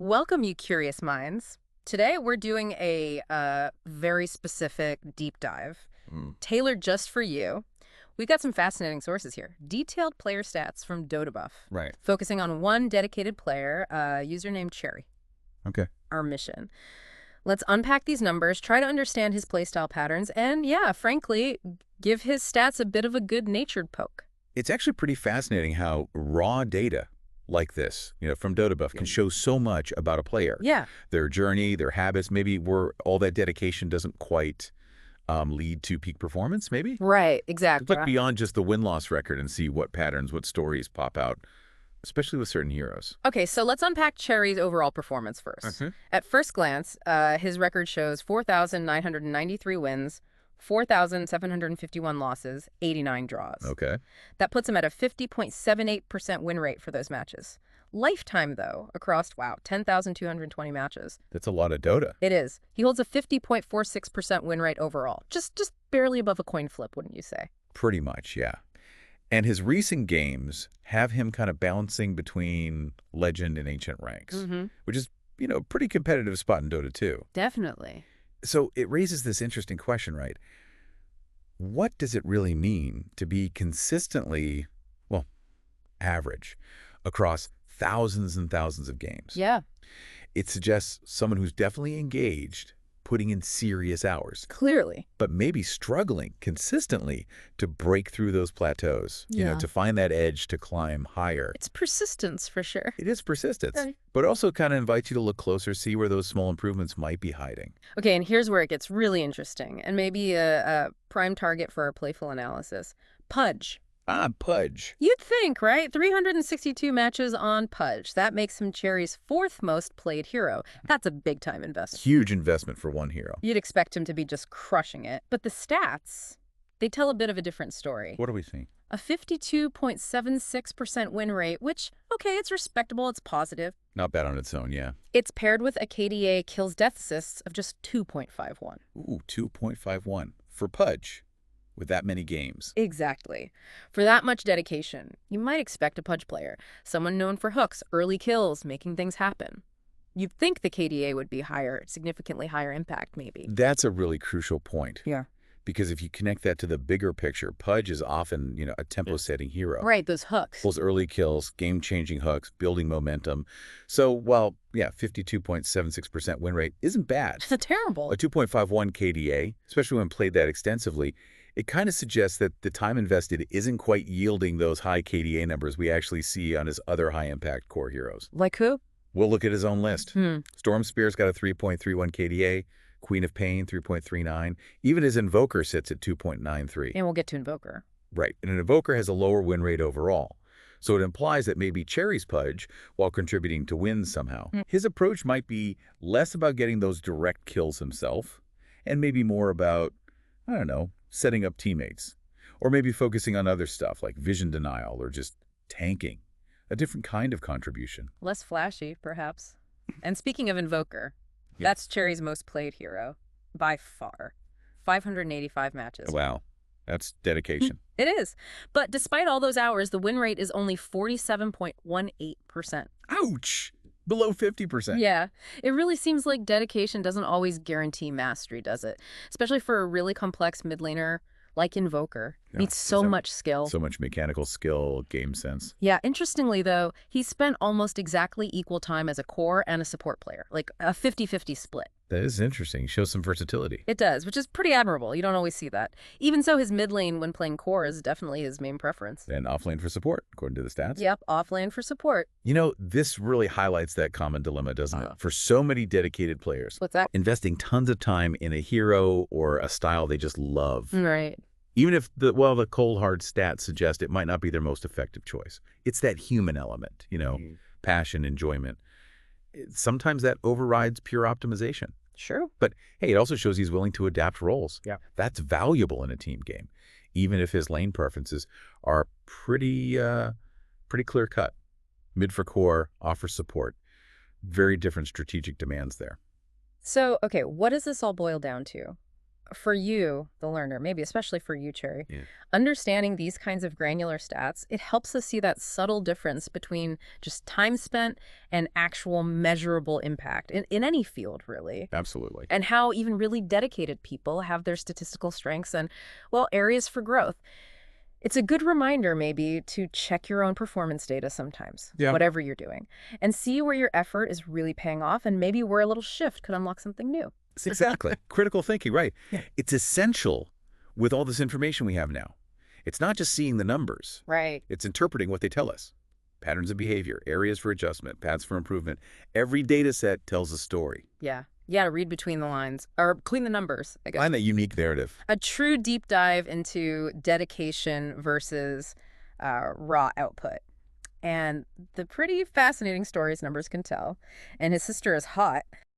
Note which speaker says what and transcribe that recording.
Speaker 1: Welcome, you curious minds. Today, we're doing a very specific deep dive,
Speaker 2: Mm,
Speaker 1: tailored just for you. We've got some fascinating sources here. Detailed player stats from DotaBuff,
Speaker 2: right.
Speaker 1: focusing on one dedicated player, a user named Cherry,
Speaker 2: Okay.
Speaker 1: our mission. Let's unpack these numbers, try to understand his playstyle patterns, and yeah, frankly, give his stats a bit of a good-natured poke.
Speaker 2: It's actually pretty fascinating how raw data like this, from DotaBuff can show so much about a player.
Speaker 1: Yeah,
Speaker 2: Their journey, their habits, maybe where all that dedication doesn't quite lead to peak performance, maybe?
Speaker 1: right, exactly.
Speaker 2: Look beyond just the win-loss record and see what patterns, what stories pop out, especially with certain heroes.
Speaker 1: Okay, so let's unpack Cherry's overall performance first.
Speaker 2: Mhm.
Speaker 1: At first glance, his record shows 4,993 wins, 4,751 losses, 89 draws.
Speaker 2: Okay.
Speaker 1: That puts him at a 50.78% win rate for those matches. Lifetime, though, across, wow, 10,220 matches.
Speaker 2: That's a lot of Dota.
Speaker 1: It is. He holds a 50.46% win rate overall. Just barely above a coin flip, wouldn't you say?
Speaker 2: Pretty much, yeah. And his recent games have him kind of bouncing between legend and ancient ranks,
Speaker 1: Mm-hmm.
Speaker 2: which is, pretty competitive spot in Dota 2.
Speaker 1: Definitely.
Speaker 2: So it raises this interesting question, right? What does it really mean to be consistently, well, average across thousands and thousands of games?
Speaker 1: Yeah,
Speaker 2: It suggests someone who's definitely engaged, putting in serious hours,
Speaker 1: clearly.
Speaker 2: but maybe struggling consistently to break through those plateaus,
Speaker 1: Yeah.
Speaker 2: to find that edge to climb higher.
Speaker 1: It's persistence for sure.
Speaker 2: It is persistence,
Speaker 1: Okay.
Speaker 2: but also kind of invites you to look closer, see where those small improvements might be hiding.
Speaker 1: Okay, and here's where it gets really interesting, and maybe a prime target for our playful analysis. Pudge.
Speaker 2: Ah, Pudge.
Speaker 1: You'd think, right? 362 matches on Pudge. That makes him Cherry's fourth most played hero. That's a big-time investment.
Speaker 2: Huge investment for one hero.
Speaker 1: You'd expect him to be just crushing it. But the stats, they tell a bit of a different story.
Speaker 2: What are we seeing?
Speaker 1: A 52.76% win rate, which, okay, it's respectable, it's positive.
Speaker 2: Not bad on its own, yeah.
Speaker 1: It's paired with a KDA kills death assists of just 2.51.
Speaker 2: Ooh, 2.51 for Pudge with that many games.
Speaker 1: Exactly. For that much dedication, you might expect a Pudge player, someone known for hooks, early kills, making things happen. You'd think the KDA would be higher, significantly higher impact, maybe.
Speaker 2: That's a really crucial point.
Speaker 1: Yeah.
Speaker 2: Because if you connect that to the bigger picture, Pudge is often, a tempo-setting hero.
Speaker 1: Right, those hooks.
Speaker 2: Those early kills, game-changing hooks, building momentum. So, while, 52.76% win rate isn't bad.
Speaker 1: It's terrible.
Speaker 2: A 2.51 KDA, especially when played that extensively, it kind of suggests that the time invested isn't quite yielding those high KDA numbers we actually see on his other high-impact core heroes.
Speaker 1: Like who?
Speaker 2: We'll look at his own list.
Speaker 1: Hmm.
Speaker 2: Storm Spear's got a 3.31 KDA, Queen of Pain 3.39. Even his Invoker sits at 2.93.
Speaker 1: And we'll get to Invoker.
Speaker 2: Right, and an Invoker has a lower win rate overall. So it implies that maybe Cherry's Pudge, while contributing to wins somehow, his approach might be less about getting those direct kills himself, and maybe more about, I don't know, setting up teammates. Or maybe focusing on other stuff like vision denial or just tanking. A different kind of contribution.
Speaker 1: Less flashy, perhaps. And speaking of Invoker,
Speaker 2: Yeah.
Speaker 1: that's Cherry's most played hero, by far. 585 matches.
Speaker 2: Wow, that's dedication.
Speaker 1: It is. But despite all those hours, the win rate is only 47.18%.
Speaker 2: Ouch! Below 50%.
Speaker 1: Yeah, it really seems like dedication doesn't always guarantee mastery, does it? Especially for a really complex mid laner like Invoker.
Speaker 2: Yeah,
Speaker 1: Needs so
Speaker 2: so-
Speaker 1: much skill.
Speaker 2: So much mechanical skill, game sense.
Speaker 1: Yeah, interestingly, though, he spent almost exactly equal time as a core and a support player, like a 50-50 split.
Speaker 2: That is interesting. Shows some versatility.
Speaker 1: It does, which is pretty admirable. You don't always see that. Even so, his mid lane when playing core is definitely his main preference.
Speaker 2: And offlane for support, according to the stats.
Speaker 1: Yep, off lane for support.
Speaker 2: This really highlights that common dilemma, doesn't it? For so many dedicated players,
Speaker 1: What's that?
Speaker 2: investing tons of time in a hero or a style they just love.
Speaker 1: Right.
Speaker 2: Even if the cold hard stats suggest it might not be their most effective choice. It's that human element, passion, enjoyment. Sometimes that overrides pure optimization.
Speaker 1: Sure.
Speaker 2: But hey, it also shows he's willing to adapt roles.
Speaker 1: Yeah.
Speaker 2: That's valuable in a team game, even if his lane preferences are pretty clear cut. Mid for core, off for support. Very different strategic demands there.
Speaker 1: So, okay, what does this all boil down to? For you, the learner, maybe especially for you, Cherry,
Speaker 2: Yeah.
Speaker 1: understanding these kinds of granular stats, it helps us see that subtle difference between just time spent and actual measurable impact in any field, really.
Speaker 2: Absolutely.
Speaker 1: And how even really dedicated people have their statistical strengths and, well, areas for growth. It's a good reminder, maybe, to check your own performance data sometimes,
Speaker 2: Yeah.
Speaker 1: whatever you're doing, and see where your effort is really paying off and maybe where a little shift could unlock something new.
Speaker 2: Exactly. Critical thinking, right.
Speaker 1: Yeah.
Speaker 2: It's essential with all this information we have now. It's not just seeing the numbers.
Speaker 1: Right.
Speaker 2: It's interpreting what they tell us. Patterns of behavior, areas for adjustment, paths for improvement. Every data set tells a story.
Speaker 1: Yeah. Yeah, to read between the lines, or clean the numbers, I guess.
Speaker 2: Find that unique narrative.
Speaker 1: A true deep dive into dedication versus raw output. And the pretty fascinating stories numbers can tell. And his sister is hot.